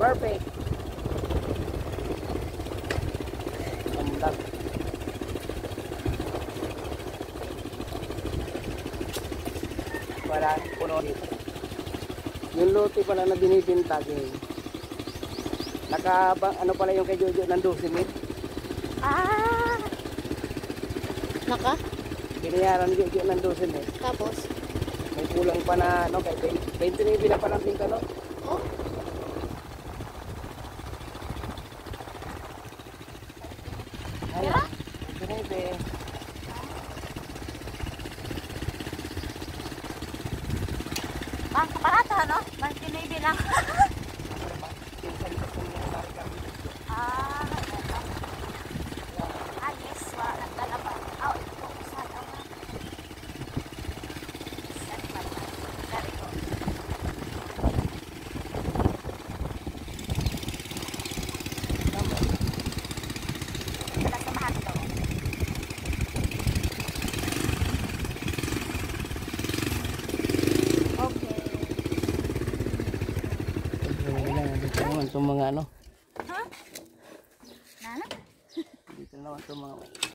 Perfect. Amdag. Wala, puno dito. Yung lote pala na binibintag eh. Ano pala yung kay Jojo ng 12 mil? Ah! Naka? Binayaran ni Jojo ng 12 mil. Tapos? May kulang pa na, no, kay 29 na pa ng pinta, no? Oh? Ano? 29. Ah, kaparato, no? 29 lang. Ah, yes, wala talaga. Oh, ito, saan ako na? Saan ba na? Dari ko. Wala sa mahal to. Okay. Dito naman itong mga ano. Huh? Nana? Dito naman itong mga